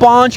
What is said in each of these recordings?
5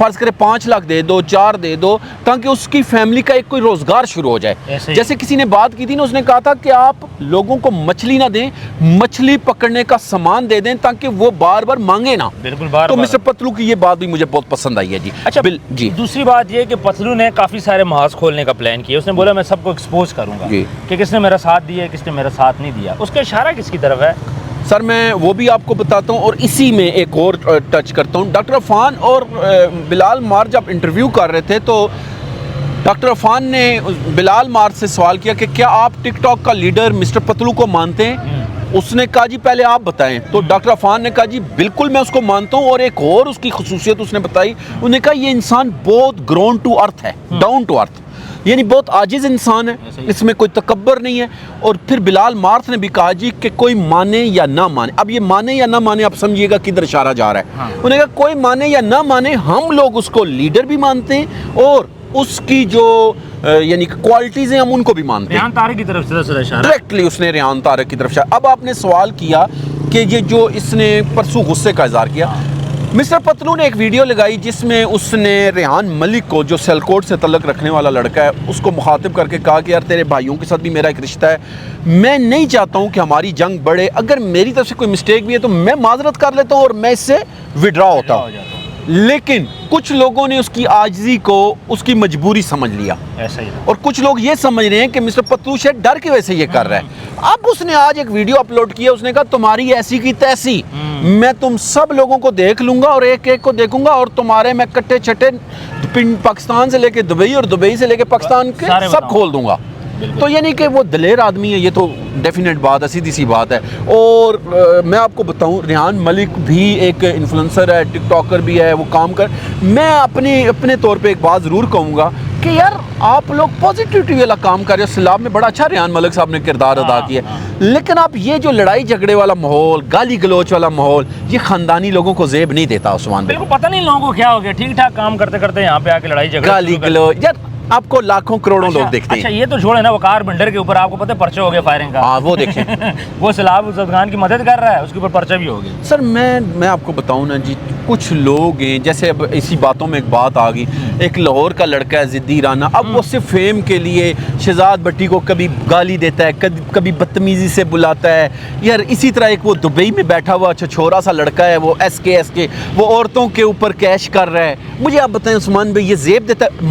فرض کرے 5 لاکھ دے دو 4 دے دو تاکہ اس کی فیملی کا ایک کوئی روزگار شروع ہو جائے. جیسے کسی نے بات کی تھی نا, اس نے کہا تھا کہ آپ لوگوں کو مچھلی نہ دیں, مچھلی پکڑنے کا سامان دے دیں تاکہ وہ بار بار مانگے نا. بالکل بار تو مسٹر پتلو کی یہ بات بھی مجھے بہت پسند آئی ہے جی. اچھا جی دوسری بات یہ کہ پتلو نے کافی سارے محاذ کھولنے کا پلان کیا. اس نے بولا میں سب کو ایکسپوز کروں گا کہ کس نے میرا ساتھ دیا ہے, کس نے میرا ساتھ نہیں دیا. اس کا اشارہ کس کی طرف ہے؟ سر میں وہ بھی آپ کو بتاتا ہوں, اور اسی میں ایک اور ٹچ کرتا ہوں. ڈاکٹر عفان اور بلال مار جب انٹرویو کر رہے تھے تو ڈاکٹر عفان نے بلال مار سے سوال کیا کہ کیا آپ ٹک ٹاک کا لیڈر مسٹر پتلو کو مانتے ہیں؟ اس نے کہا جی پہلے آپ بتائیں. تو ڈاکٹر عفان نے کہا جی بالکل میں اس کو مانتا ہوں, اور ایک اور اس کی خصوصیت اس نے بتائی. انہوں نے کہا یہ انسان بہت گراؤنڈ ٹو ارتھ ہے, ڈاؤن ٹو ارتھ, یعنی بہت عاجز انسان ہے, اس میں کوئی تکبر نہیں ہے. اور پھر بلال مارتھ نے بھی کہا جی کہ کوئی مانے یا نہ مانے, اب یہ مانے یا نہ مانے آپ سمجھیے گا کدھر اشارہ جا رہا ہے. انہوں نے کہا کوئی مانے یا نہ مانے ہم لوگ اس کو لیڈر بھی مانتے ہیں اور اس کی جو یعنی کوالٹیز ہیں ہم ان کو بھی مانتے ہیں. ریحان طارق کی طرف سے اشارہ ڈائریکٹلی اس نے ریحان طارق کی طرف سے. اب آپ نے سوال کیا کہ یہ جو اس نے پرسوں غصے کا اظہار کیا, مسٹر پتلو نے ایک ویڈیو لگائی جس میں اس نے ریحان ملک کو, جو سیلکوٹ سے تعلق رکھنے والا لڑکا ہے, اس کو مخاطب کر کے کہا کہ یار تیرے بھائیوں کے ساتھ بھی میرا ایک رشتہ ہے, میں نہیں چاہتا ہوں کہ ہماری جنگ بڑھے, اگر میری طرف سے کوئی مسٹیک بھی ہے تو میں معذرت کر لیتا ہوں اور میں اس سے وڈرا ہوتا ہوں. لیکن کچھ لوگوں نے اس کی عاجزی کو اس کی مجبوری سمجھ لیا, ایسا ہی, اور کچھ لوگ یہ سمجھ رہے ہیں کہ مسٹر پتلو شاید ڈر کی وجہ سے یہ کر رہا ہے. اب اس نے آج ایک ویڈیو اپلوڈ کیا, اس نے کہا تمہاری ایسی کی تیسی, میں تم سب لوگوں کو دیکھ لوں گا اور ایک ایک کو دیکھوں گا, اور تمہارے میں کٹے چھٹے پاکستان سے لے کے دبئی اور دبئی سے لے کے پاکستان کے سب کھول دوں گا. تو یعنی کہ وہ دلیر آدمی ہے, یہ تو ڈیفینیٹ بات ہے, سیدھی سی بات ہے. اور میں آپ کو بتاؤں ریحان ملک بھی ایک انفلوئنسر ہے, ٹک ٹاکر بھی ہے, وہ کام کر. میں اپنے طور پہ ایک بات ضرور کہوں گا کہ یار آپ لوگ پازیٹیوٹی والا کام کر رہے ہو. سیلاب میں بڑا اچھا ریحان ملک صاحب نے کردار ادا کیا, لیکن آپ یہ جو لڑائی جھگڑے والا ماحول, گالی گلوچ والا ماحول, یہ خاندانی لوگوں کو زیب نہیں دیتا. عثمان بھائی پتہ نہیں لوگوں کو کیا ہو گیا, ٹھیک ٹھاک کام کرتے کرتے یہاں پہ آ کے لڑائی جھگڑے, گالی گلوچ. یار آپ کو لاکھوں کروڑوں لوگ دیکھتے ہیں. اچھا یہ تو چھوڑے نا, وقار بنڈر کے اوپر آپ کو پتہ ہے پرچہ ہو گیا فائرنگ کا. ہاں وہ دیکھیں وہ سیلاب الزدگان کی مدد کر رہا ہے, اس کے اوپر پرچہ بھی ہو گیا. سر میں آپ کو بتاؤں نا جی, کچھ لوگ ہیں جیسے اب اسی باتوں میں ایک بات آ گئی, ایک لاہور کا لڑکا ہے ضدی رانا, اب وہ صرف فیم کے لیے شہزاد بٹی کو کبھی گالی دیتا ہے, کبھی بدتمیزی سے بلاتا ہے. یار اسی طرح ایک وہ دبئی میں بیٹھا ہوا چھوڑا سا لڑکا ہے, وہ ایس کے وہ عورتوں کے اوپر کیش کر رہا ہے. مجھے آپ بتائیں عثمان بھائی, یہ زیب دیتا ہے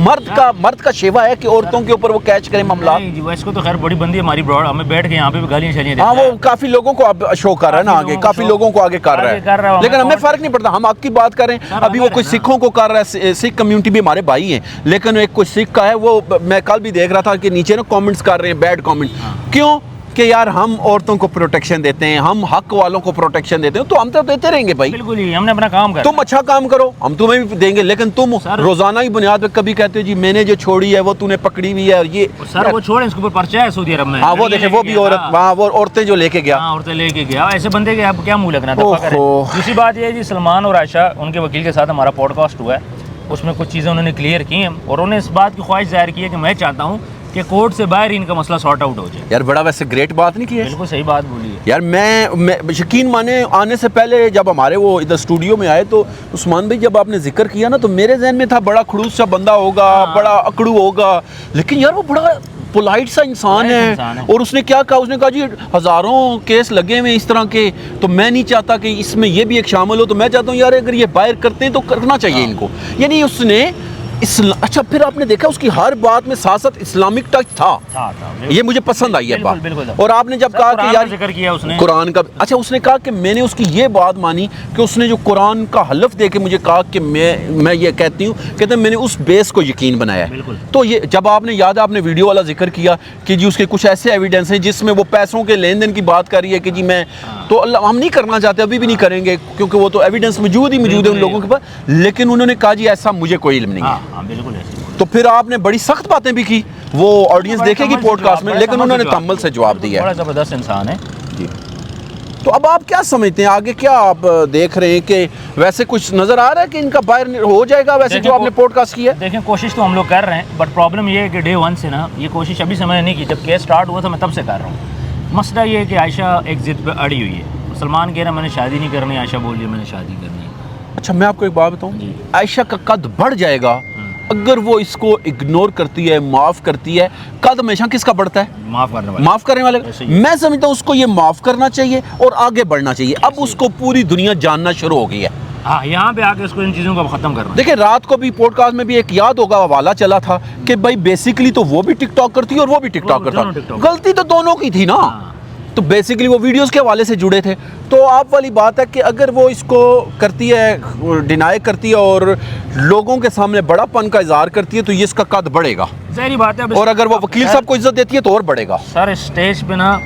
مرد کا شیوا ہے کہ عورتوں کے اوپر وہ کیچ کرے معاملات. جی اس کو تو خیر بڑی بندی ہماری براڈ, ہمیں بیٹھ کے یہاں پہ بھی گالیاں چلیاں. ہاں وہ کافی لوگوں کو اب شو کر رہا ہے نا, آگے کافی لوگوں کو آگے کر رہا ہے, لیکن ہمیں فرق نہیں پڑتا, ہم آپ کی بات کریں. ابھی وہ کوئی سکھوں کو کر رہا ہے, سکھ کمیونٹی بھی ہمارے بھائی ہیں, لیکن ایک کوئی سکھ کا ہے, وہ میں کل بھی دیکھ رہا تھا کہ نیچے نا کامنٹس کر رہے ہیں بیڈ کامنٹ. کیوں کہ یار ہم عورتوں کو پروٹیکشن دیتے ہیں, ہم حق والوں کو پروٹیکشن دیتے ہیں, تو ہم تو دیتے رہیں گے بھائی. بالکل ہی, ہم نے اپنا کام کرنا. تم اچھا کام کرو ہم تمہیں بھی دیں گے, لیکن تم روزانہ ہی بنیاد پہ کبھی کہتے ہو جی میں نے جو چھوڑی ہے وہ تو نے پکڑی ہوئی ہے, اور یہ سر وہ چھوڑیں, اس کے اوپر پرچہ ہے سعودی عرب میں. ہاں وہ دیکھیں وہ بھی عورت, وہاں وہ عورتیں جو لے کے گیا, عورتیں لے کے گیا, ایسے بندے کے آپ کیا منہ لگنا تھا. دوسری بات یہ ہے جی, سلمان اور عائشہ ان کے وکیل کے ساتھ ہمارا پوڈ کاسٹ ہوا ہے, اس میں کچھ چیزیں انہوں نے کلیئر کی ہیں, اور انہوں نے اس بات کی خواہش ظاہر کی ہے کہ میں چاہتا ہوں کہ کورٹ سے باہر ان کا مسئلہ سارٹ آؤٹ ہو جائے. یار بڑا ویسے گریٹ بات نہیں کی ہے, بالکل صحیح بات بولی ہے یار. میں یقین مانے آنے سے پہلے جب ہمارے وہ ادھر اسٹوڈیو میں آئے تو عثمان بھائی جب آپ نے ذکر کیا نا, تو میرے ذہن میں تھا بڑا کھڑوس سا بندہ ہوگا, بڑا اکڑو ہوگا, لیکن یار وہ بڑا پولائٹ سا انسان ہے. اور اس نے کیا کہا, اس نے کہا جی ہزاروں کیس لگے ہوئے اس طرح کے, تو میں نہیں چاہتا کہ اس میں یہ بھی ایک شامل ہو, تو میں چاہتا ہوں یار اگر یہ باہر کرتے ہیں تو کرنا چاہیے ان کو. یعنی اس نے اچھا پھر آپ نے دیکھا اس کی ہر بات میں ساتھ ساتھ اسلامک ٹچ تھا, یہ مجھے پسند آئی ہے بات. اور آپ نے جب کہا کہ یار ذکر کیا اس نے قرآن کا, اچھا اس نے کہا کہ میں نے اس کی یہ بات مانی کہ اس نے جو قرآن کا حلف دے کے مجھے کہا کہ میں یہ کہتی ہوں, کہتے ہیں میں نے اس بیس کو یقین بنایا ہے. تو یہ جب آپ نے یاد ہے آپ نے ویڈیو والا ذکر کیا کہ جی اس کے کچھ ایسے ایویڈنس ہیں جس میں وہ پیسوں کے لین دین کی بات کر رہی ہے کہ جی میں تو اللہ ہم نہیں کرنا چاہتے, ابھی بھی نہیں کریں گے کیونکہ وہ تو ایویڈنس موجود ہے ان لوگوں کے پاس, لیکن انہوں نے کہا جی ایسا مجھے کوئی علم نہیں ہے. بالکل ایسے. تو پھر آپ نے بڑی سخت باتیں بھی کی, وہ آڈینس دیکھے گی پوڈ کاسٹ میں, لیکن انہوں نے تحمل سے جواب دیا. بڑا زبردست انسان ہے جی. تو اب آپ کیا سمجھتے ہیں آگے کیا آپ دیکھ رہے ہیں کہ ویسے کچھ نظر آ رہا ہے کہ ان کا باہر ہو جائے گا ویسے جو آپ نے پوڈ کاسٹ کیا ہے؟ دیکھیں کوشش تو ہم لوگ کر رہے ہیں, بٹ پرابلم یہ ہے کہ ڈے 1 سے نا یہ کوشش ابھی سے میں نے نہیں کی, جب کیس سٹارٹ ہوا تھا میں تب سے کر رہا ہوں. مسئلہ یہ ہے کہ عائشہ ایک ضد پہ اڑی ہوئی ہے, سلمان کہہ رہا ہے میں نے شادی نہیں کرنی, عائشہ بول رہی ہے میں نے شادی کرنی ہے. اچھا میں آپ کو ایک بات بتاؤں، جی۔ عائشہ کا قد بڑھ جائے گا اگر وہ اس کو اگنور کرتی ہے، معاف کرتی ہے۔ قد ہمیشہ کس کا بڑھتا ہے؟ معاف کرنے والے، معاف کرنے والے۔ ایسے ہی ہے۔ میں سمجھتا ہوں اس کو یہ معاف کرنا چاہیے اور آگے بڑھنا چاہیے۔ اب اس کو پوری دنیا جاننا شروع ہو گئی ہے۔ ہاں یہاں پہ آ کے اس کو ان چیزوں کو ختم کرنا ہے۔ دیکھیں رات کو بھی پوڈ کاسٹ میں بھی ایک یاد ہوگا حوالہ چلا تھا کہ بھائی بیسیکلی تو وہ بھی ٹک ٹاک کرتی ہے اور وہ بھی ٹک ٹاک کرتا دونوں ٹک ہے، ٹاک۔ غلطی تو دونوں کی تھی نا۔ ہاں۔ تو بیسیکلی وہ ویڈیوز کے حوالے سے جڑے تھے۔ تو آپ والی بات ہے کہ اگر وہ اس کو کرتی ہے، ڈینائی کرتی ہے اور لوگوں کے سامنے بڑا پن کا اظہار کرتی ہے تو یہ اس کا قد بڑھے گا، ظاہری بات ہے۔ اور اگر وہ وکیل صاحب کو عزت دیتی ہے تو اور بڑھے گا۔ سر اسٹیج پہ نا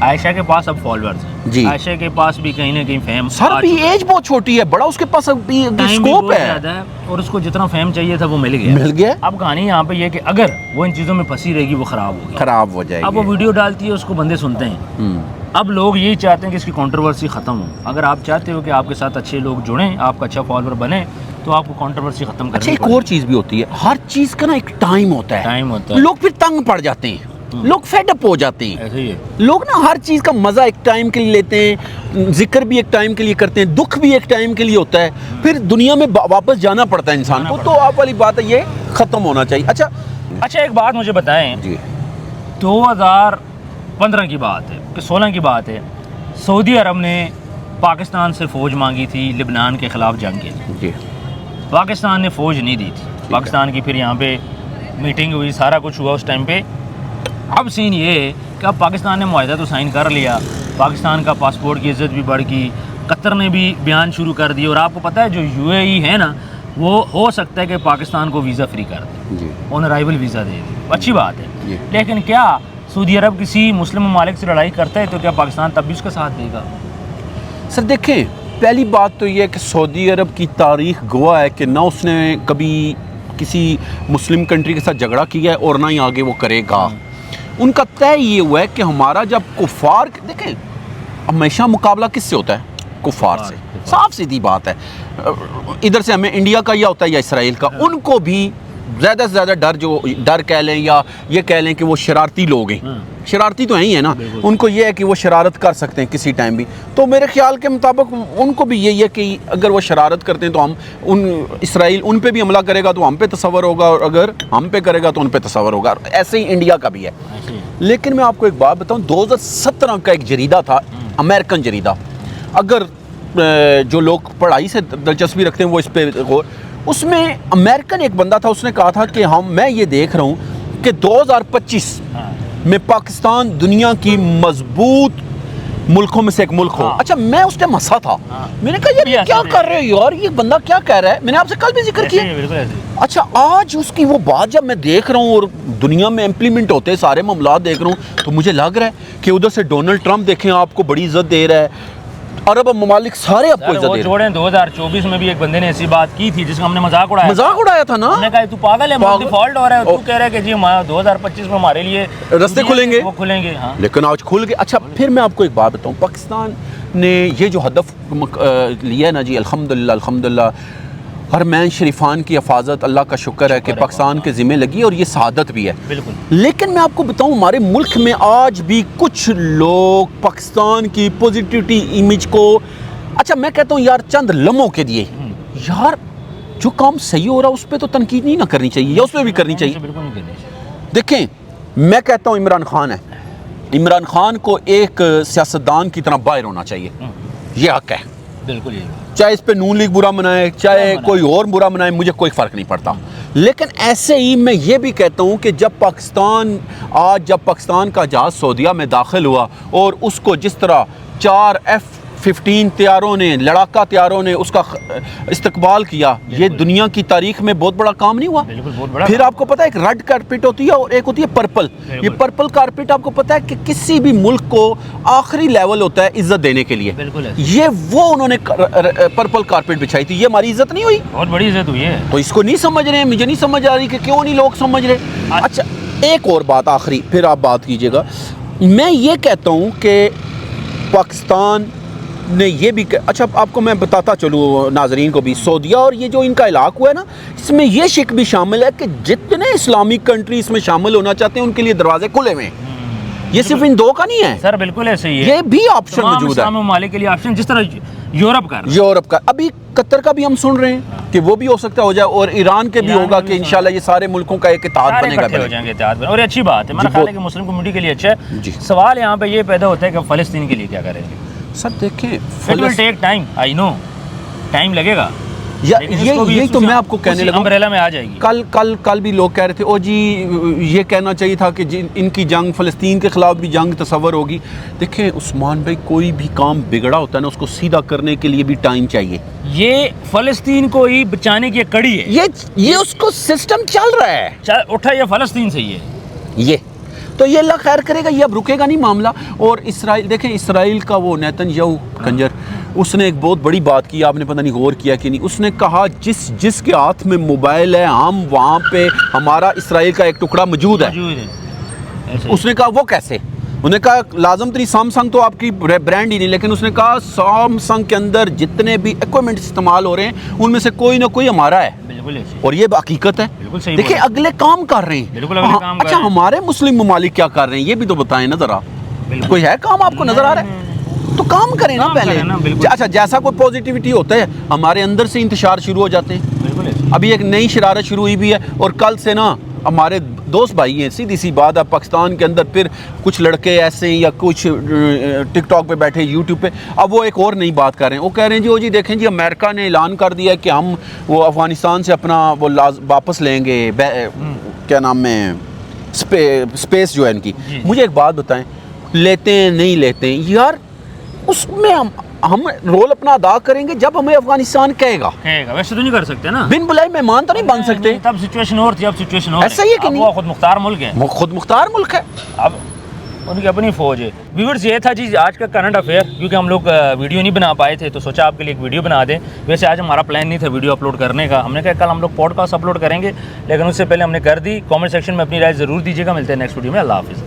عائشہ کے پاس اب فالوورز ہیں جی۔ عائشہ کے پاس بھی کہیں نہ کہیں فیم سر بھی ایج بہت چھوٹی ہے، بڑا اس کے پاس ابھی اسکوپ ہے، اور اس کو جتنا فیم چاہیے تھا وہ مل گیا۔ مل گیا، اب کہانی یہاں پہ یہ کہ اگر وہ ان چیزوں میں پھنسی رہے گی وہ خراب ہوگی۔ خراب ہو جائے اب وہ گی۔ ویڈیو ڈالتی ہے، اس کو بندے سنتے ہیں۔ اب لوگ یہی چاہتے ہیں کہ اس کی کنٹروورسی ختم ہو۔ اگر آپ چاہتے ہو کہ آپ کے ساتھ اچھے لوگ جڑیں، آپ کا اچھا فالوور بنے، تو آپ کو کنٹروورسی ختم کرنی اچھا ایک اور چیز بھی ہوتی ہے، ہر چیز کا نا ایک ٹائم ہوتا ہے، ٹائم ہوتا ہے۔ لوگ پھر تنگ پڑ جاتے ہیں، لوگ فیڈ اپ ہو جاتے ہیں۔ ایسے ہی ہے۔ لوگ نا ہر چیز کا مزہ ایک ٹائم کے لیے لیتے ہیں، ذکر بھی ایک ٹائم کے لیے کرتے ہیں، دکھ بھی ایک ٹائم کے لیے ہوتا ہے، پھر دنیا میں واپس جانا پڑتا ہے انسان کو۔ تو آپ والی بات ہے یہ ختم ہونا چاہیے۔ اچھا ایک بات مجھے بتائیں، جی 2015 کی بات ہے کہ 16 کی بات ہے، سعودی عرب نے پاکستان سے فوج مانگی تھی لبنان کے خلاف جنگ کے لیے۔ جی پاکستان نے فوج نہیں دی تھی۔ پاکستان کی پھر یہاں پہ میٹنگ ہوئی، سارا کچھ ہوا اس ٹائم پہ۔ اب سین یہ ہے کہ اب پاکستان نے معاہدہ تو سائن کر لیا، پاکستان کا پاسپورٹ کی عزت بھی بڑھ گئی، قطر نے بھی بیان شروع کر دی، اور آپ کو پتہ ہے جو UAE ہے نا وہ ہو سکتا ہے کہ پاکستان کو ویزا فری کر دے، جی آن ارائیول ویزا دے دے، اچھی بات ہے۔ جی۔ لیکن کیا سعودی عرب کسی مسلم ممالک سے لڑائی کرتا ہے تو کیا پاکستان تب بھی اس کا ساتھ دے گا؟ سر دیکھیں، پہلی بات تو یہ ہے کہ سعودی عرب کی تاریخ گواہ ہے کہ نہ اس نے کبھی کسی مسلم کنٹری کے ساتھ جھگڑا کیا ہے اور نہ ہی آگے وہ کرے گا۔ ان کا طے یہ ہوا ہے کہ ہمارا جب کفار، دیکھیں ہمیشہ مقابلہ کس سے ہوتا ہے؟ کفار سے، صاف سیدھی بات ہے۔ ادھر سے ہمیں انڈیا کا یا ہوتا ہے یا اسرائیل کا، ان کو بھی زیادہ سے زیادہ ڈر کہہ لیں یا یہ کہہ لیں کہ وہ شرارتی لوگ ہیں، شرارتی تو ہیں نا، ان کو یہ ہے کہ وہ شرارت کر سکتے ہیں کسی ٹائم بھی۔ تو میرے خیال کے مطابق ان کو بھی یہی ہے کہ اگر وہ شرارت کرتے ہیں تو ہم اسرائیل ان پہ بھی حملہ کرے گا تو ہم پہ تصور ہوگا، اور اگر ہم پہ کرے گا تو ان پہ تصور ہوگا۔ ایسے ہی انڈیا کا بھی ہے۔ لیکن میں آپ کو ایک بات بتاؤں، 2017 کا ایک جریدہ تھا، امریکن جریدہ، اگر جو لوگ پڑھائی سے دلچسپی رکھتے ہیں وہ اس پہ غور، اس میں امریکن ایک بندہ تھا، اس نے کہا تھا کہ میں یہ دیکھ رہا ہوں کہ 2025 میں پاکستان دنیا کی مضبوط ملکوں میں سے ایک ملک ہو۔ اچھا میں اس ٹائم ہنسا تھا، میں نے کہا یہ کیا کر رہے ہو یار، یہ بندہ کیا کہہ رہا ہے؟ میں نے آپ سے کل بھی ذکر کیا۔ اچھا آج اس کی وہ بات جب میں دیکھ رہا ہوں اور دنیا میں امپلیمنٹ ہوتے ہیں سارے معاملات دیکھ رہا ہوں، تو مجھے لگ رہا ہے کہ ادھر سے ڈونلڈ ٹرمپ دیکھیں آپ کو بڑی عزت دے رہا ہے، عرب ممالک سارے آپ کو عزت دے رہے ہیں۔ چھوڑیں 2024 میں بھی ایک بندے نے ایسی بات کی تھی جس کا ہم نے مذاق اڑایا تھا نا، ہم نے کہا تو پاگل ہے، ڈیفالٹ ہو رہا ہے، تو کہہ رہا ہے کہ جی 2025 میں ہمارے لیے رستے کھلیں گے، وہ کھلیں گے۔ ہاں لیکن آج کھل گئے۔ اچھا پھر میں آپ کو ایک بات بتاؤں، پاکستان نے یہ جو ہدف لیا ہے نا جی، الحمدللہ حرمین شریفان کی حفاظت، اللہ کا شکر ہے کہ پاکستان کے ذمہ لگی اور یہ سعادت بھی ہے۔ بالکل۔ لیکن میں آپ کو بتاؤں ہمارے ملک میں آج بھی کچھ لوگ پاکستان کی پوزیٹیوٹی امیج کو، اچھا میں کہتا ہوں یار چند لمحوں کے لیے، یار جو کام صحیح ہو رہا اس پہ تو تنقید نہیں نہ کرنی چاہیے، یا اس پہ بھی کرنی چاہیے۔ بالکل نہیں کرنی چاہیے۔ دیکھیں میں کہتا ہوں عمران خان ہے، عمران خان کو ایک سیاستدان کی طرح باہر ہونا چاہیے، یہ حق ہے۔ بالکل یہ چاہے اس پہ نون لیگ برا منائے، چاہے کوئی اور برا منائے، مجھے کوئی فرق نہیں پڑتا۔ لیکن ایسے ہی میں یہ بھی کہتا ہوں کہ جب پاکستان کا جہاز سعودیہ میں داخل ہوا اور اس کو جس طرح 4 F-15 طیاروں نے، لڑاکا طیاروں نے اس کا استقبال کیا، یہ دنیا کی تاریخ میں بہت بڑا کام نہیں ہوا؟ بالکل بہت بڑا۔ پھر آپ کو پتہ ہے ایک ریڈ کارپیٹ ہوتی ہے اور ایک ہوتی ہے پرپل۔ یہ پرپل کارپیٹ آپ کو پتہ ہے کہ کسی بھی ملک کو آخری لیول ہوتا ہے عزت دینے کے لیے، بالکل یہ وہ انہوں نے پرپل کارپیٹ بچھائی تھی، یہ ہماری عزت نہیں ہوئی؟ بہت بڑی عزت ہوئی ہے۔ تو اس کو نہیں سمجھ رہے ہیں، مجھے نہیں سمجھ آ رہی کہ کیوں نہیں لوگ سمجھ رہے۔ اچھا ایک اور بات آخری، پھر آپ بات کیجئے گا، میں یہ کہتا ہوں کہ پاکستان نے یہ بھی اچھا آپ کو میں بتاتا چلوں ناظرین کو بھی، سعودیہ اور یہ جو ان کا علاق ہوا ہے نا، اس میں یہ شک بھی شامل ہے کہ جتنے اسلامک کنٹری اس میں شامل ہونا چاہتے ہیں ان کے لیے دروازے کھلے ہوئے ہیں۔ یہ صرف ان دو کا نہیں ہے سر بالکل ایسے ہی ہے, یہ بھی آپشن تمام موجود ہے اسلامی ممالک کے لیے آپشن, جس طرح یورپ کا یورپ کا. ابھی قطر کا بھی ہم سن رہے ہیں کہ وہ بھی ہو سکتا ہو جائے, اور ایران کے بھی ہوگا کہ انشاءاللہ یہ سارے ملکوں کا ایک اتحاد بنے گا, ہو جائیں گے اتحاد بنے, اور یہ اچھی بات ہے, میرا خیال ہے کہ مسلم کمیونٹی کے لیے اچھا ہے. جی سوال یہاں پہ یہ پیدا ہوتا ہے کہ فلسطین کے لیے کیا کریں گے. سر دیکھیں it will take time, I know time لگے گا, یہی تو میں آپ کو کہنے لگا, امبریلا میں آ جائے گی. کل بھی لوگ کہہ رہے تھے او جی یہ کہنا چاہیے تھا کہ ان کی جنگ فلسطین کے خلاف بھی جنگ تصور ہوگی. دیکھیں عثمان بھائی, کوئی بھی کام بگڑا ہوتا ہے نا, اس کو سیدھا کرنے کے لیے بھی ٹائم چاہیے. یہ فلسطین کو ہی بچانے کی ایک کڑی ہے, یہ اس کو سسٹم چل رہا ہے, اٹھا یہ فلسطین سے ہی ہے یہ تو یہ اللہ خیر کرے گا, یہ اب رکے گا نہیں معاملہ. اور اسرائیل دیکھیں, اسرائیل کا وہ نیتن یاہو کنجر, اس نے ایک بہت بڑی بات کی, آپ نے پتہ نہیں غور کیا کہ نہیں, اس نے کہا جس کے ہاتھ میں موبائل ہے ہم وہاں پہ ہمارا اسرائیل کا ایک ٹکڑا موجود ہے. اس نے کہا وہ کیسے, انہوں نے کہا لازم تری سیمسنگ تو آپ کی برانڈ ہی نہیں, لیکن اس نے کہا سیمسنگ کے اندر جتنے بھی ایکوپمنٹ استعمال ہو رہے ہیں ان میں سے کوئی نہ کوئی ہمارا ہے, اور یہ حقیقت ہے. دیکھیں اگلے کام کر رہے ہیں. اچھا ہمارے مسلم ممالک کیا کر رہے ہیں یہ بھی تو بتائیں نا ذرا, کوئی ہے کام آپ کو نظر آ رہا ہے تو کام کریں نا پہلے. اچھا جیسا کوئی پوزیٹیوٹی ہوتا ہے ہمارے اندر سے انتشار شروع ہو جاتے ہیں. ابھی ایک نئی شرارت شروع ہوئی بھی ہے, اور کل سے نا ہمارے دوست بھائی ہیں, سیدھی سی بات ہے, پاکستان کے اندر پھر کچھ لڑکے ایسے ہیں یا کچھ ٹک ٹاک پہ بیٹھے, یوٹیوب پہ, اب وہ ایک اور نئی بات کر رہے ہیں. وہ کہہ رہے ہیں جی, وہ جی دیکھیں جی امریکہ نے اعلان کر دیا ہے کہ ہم وہ افغانستان سے اپنا وہ واپس لیں گے, کیا نام ہے, اسپیس جو ہے ان کی. مجھے ایک بات بتائیں, لیتے ہیں نہیں لیتے ہیں یار, اس میں ہم رول اپنا ادا کریں گے جب ہمیں افغانستان کہے گا. ویسے تو نہیں کر سکتے نا, بن بلائے مہمان تو نہیں بن سکتے. تب سچویشن اور تھی, اب سچویشن اور ایسا ہی ہے کہ نہیں, وہ خود مختار ملک ہے, خود مختار ملک ہے, اب ان کی اپنی فوج ہے. ویورز یہ تھا جی آج کا کرنٹ افیئر, کیونکہ ہم لوگ ویڈیو نہیں بنا پائے تھے تو سوچا آپ کے لیے ایک ویڈیو بنا دیں. ویسے آج ہمارا پلان نہیں تھا ویڈیو اپلوڈ کرنے کا, ہم نے کہا کل ہم لوگ پوڈ کاسٹ اپلوڈ کریں گے, لیکن اس سے پہلے ہم نے کر دی. کامنٹ سیکشن میں اپنی رائے ضرور دیجیے گا. ملتے ہیں نیکسٹ ویڈیو میں. اللہ حافظ.